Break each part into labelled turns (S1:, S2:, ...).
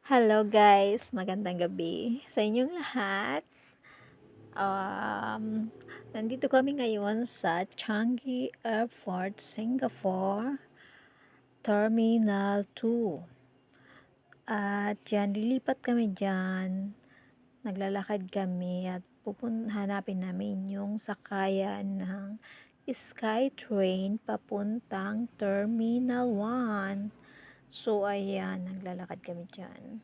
S1: Hello guys, magandang gabi sa inyong lahat. Um, Nandito kami ngayon sa Changi Airport, Singapore, Terminal 2. At diyan, lilipat kami diyan. Naglalakad kami at hanapin namin yung sakayan ng SkyTrain papuntang Terminal 1. So ayan, naglalakad kami diyan.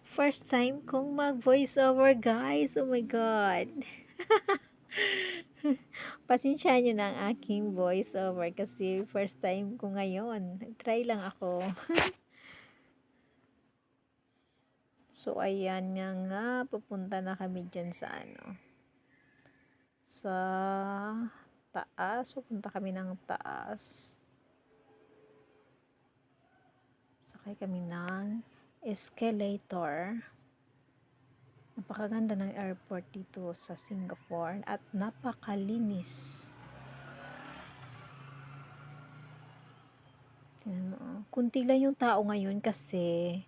S1: First time kong mag-voiceover, guys. Oh my God. Pasensyahan nyo na ang aking voiceover kasi first time ko ngayon. Try lang ako. So, ayan nga. Papunta na kami dyan sa sa taas. Pupunta kami ng taas. Sakay kami ng escalator. Napakaganda ng airport dito sa Singapore at napakalinis. Kunti lang yung tao ngayon kasi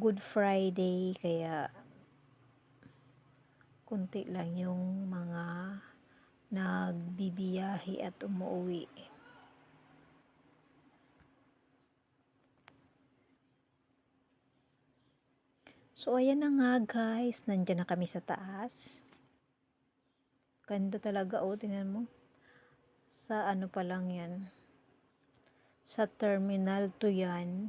S1: Good Friday, kaya kunti lang yung mga nagbibiyahe at umuwi. So, ayan na nga guys, nandyan na kami sa taas. Ganda talaga, oh, tingnan mo. Sa ano pa lang yan. Sa Terminal 2 yan.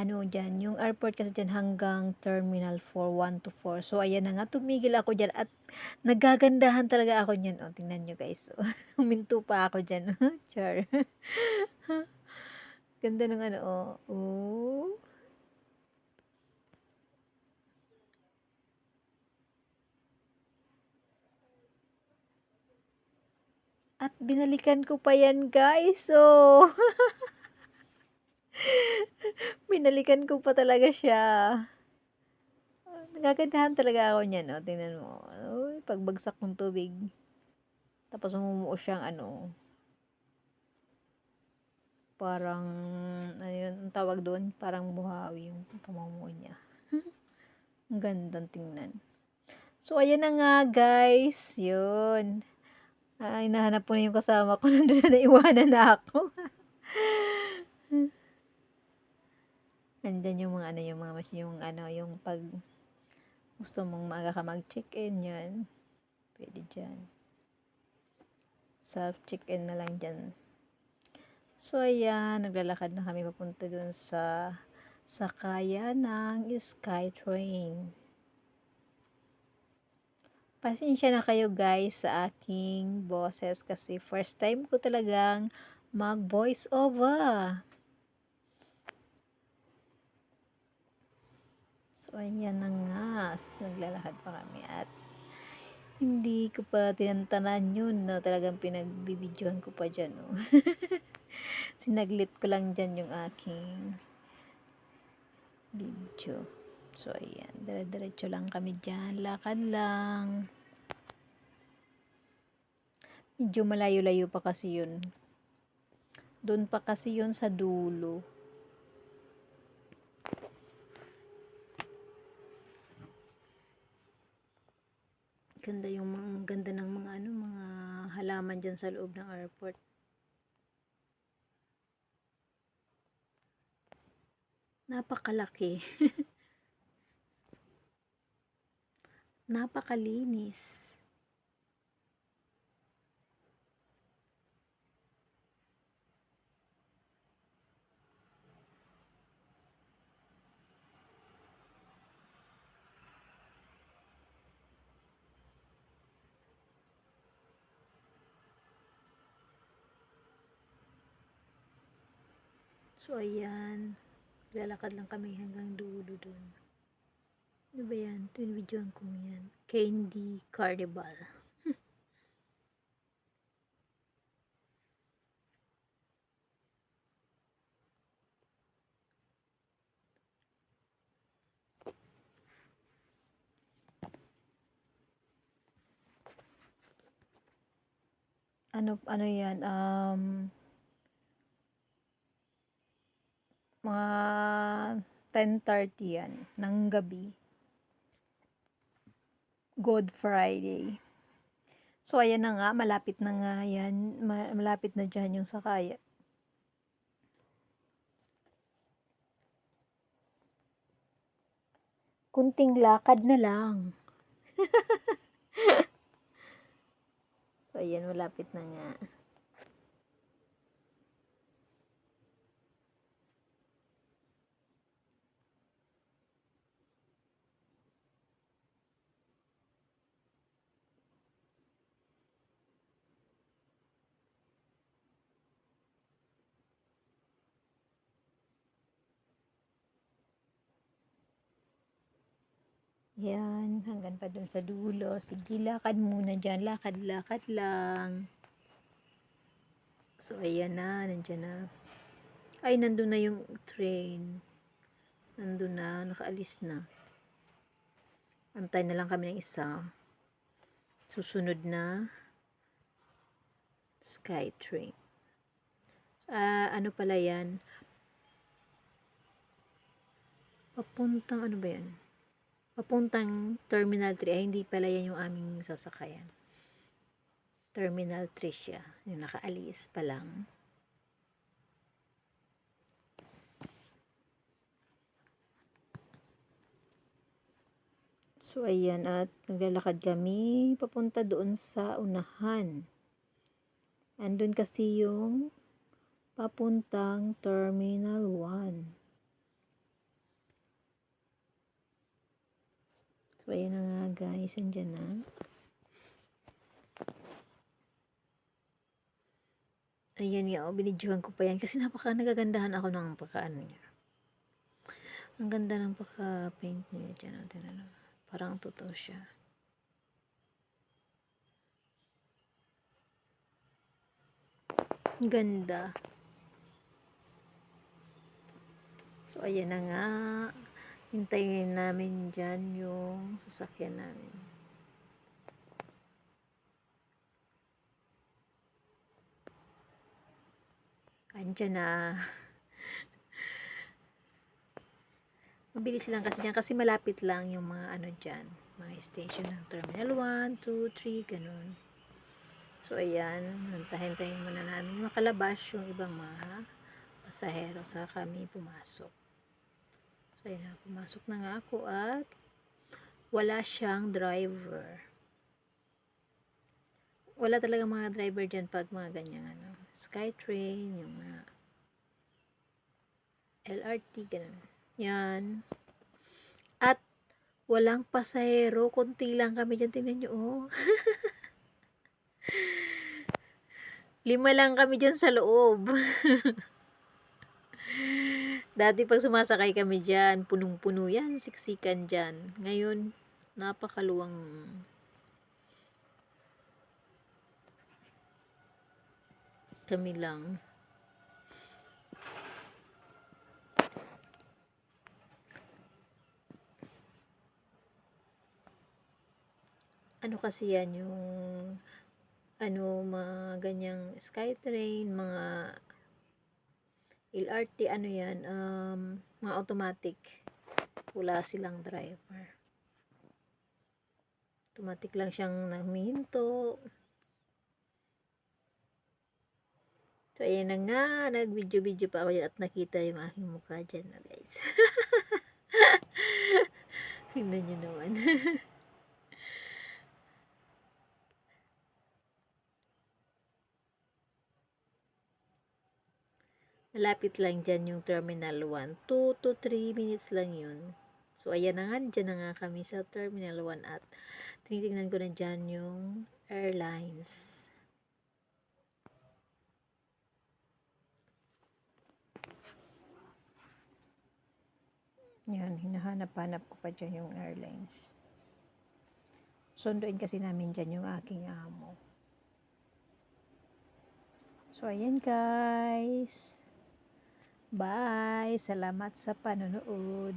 S1: Ano dyan, yung airport kasi dyan hanggang Terminal 4, 1 to 4. So, ayan na nga, tumigil ako dyan at nagagandahan talaga ako dyan. O, tingnan nyo guys. O, huminto pa ako dyan. Char. Ganda ng ano, oh. Oh. At binalikan ko pa yan guys. So, binalikan ko pa talaga siya. Nagagandahan talaga ako niyan. O, tingnan mo. Uy, pagbagsak ng tubig. Tapos umumuo siyang ano, parang, ano yun, ang tawag doon, parang buhawi yung pamumuo niya. Ang gandang tingnan. So, ayan na nga, guys. Yun. Ay, nahanap ko na yung kasama ko. Nandun na naiwanan na ako. Andyan yung mga ano, yung mga yung ano, yung pag gusto mong maaga ka mag-check-in, yan. Pwede dyan. Self-check-in na lang dyan. So, ayan, naglalakad na kami papunta dun sa sakayan ng SkyTrain. Pasensya na kayo guys sa aking boses kasi first time ko talagang mag-voice over. So, ayan na nga. Naglalakad pa kami at hindi ko pa tinantanan yun na talagang pinagbibidyohan ko pa dyan. Oh. Sinaglit ko lang dyan yung aking video. So, ayan. Dire-diretso lang kami dyan. Lakad lang. Medyo malayo-layo pa kasi yun. Doon pa kasi yun sa dulo. Ganda ng mga ano, mga halaman dyan sa loob ng airport. Napakalaki. Napakalinis. So, ayan. Lalakad lang kami hanggang dulo dun. Ano ba yan? Ito yung videoan ko yan. Candy Carnival. Ano yan? Mga 10:30 yan ng gabi. Good Friday. So, ayan na nga, malapit na nga yan. Malapit na dyan yung sakayan. Kunting lakad na lang. So, ayan, malapit na nga. Yan, hanggang pa dun sa dulo. Sige, lakad muna dyan. Lakad-lakad lang. So, ayan na, nandyan na. Ay, nandun na yung train. Nandun na, nakaalis na. Antay na lang kami ng isa. Susunod na SkyTrain. Ano pala yan? Papuntang, ano ba yan? Papuntang Terminal 3. Ay, hindi pala yan yung aming sasakayan. Terminal 3 siya. Yung nakaalis pa lang. So, ayan, at naglalakad kami papunta doon sa unahan. Andun kasi yung papuntang Terminal 1. So, ayan na nga guys, andyan na. Ayan nga, binidyohan ko pa yan kasi nagagandahan ako ng pagkaano niya. Ang ganda ng pagka-paint niya dyan. Ano, parang totoo siya. Ganda. So, ayan na nga. Hintayin namin dyan yung sasakyan namin. Andyan na. Mabilis lang kasi dyan. Kasi malapit lang yung mga ano dyan. Mga station ng Terminal 1, 2, 3, ganun. So, ayan. Nantahin-tahin muna namin makalabas yung ibang mga pasahero sa kami pumasok. So, ayan na. Pumasok na nga ako at wala siyang driver. Wala talaga mga driver dyan pag mga ganyan ano. SkyTrain, yung mga LRT, ganun. Yan. At walang pasahero, konti lang kami dyan. Tingnan nyo, oh. 5 lang kami dyan sa loob. Dati pag sumasakay kami dyan, punong-puno yan, siksikan dyan. Ngayon, napakaluwang. Kami lang. Ano kasi yan, yung ano, mga ganyang SkyTrain, mga LRT, ano yan, mga automatic. Wala silang driver. Automatic lang siyang humihinto. So, ayan na nga, nag-video-video pa ako dyan at nakita yung aking mukha dyan na guys. Tingnan nyo naman. Malapit lang dyan yung Terminal 1. 2 to 3 minutes lang yun. So, ayan na nga, dyan na nga kami sa Terminal 1 at tinitingnan ko na dyan yung airlines. Yan, hinahanap-hanap ko pa dyan yung airlines. Sunduin kasi namin dyan yung aking amo. So, ayan guys. Bye! Salamat sa panonood.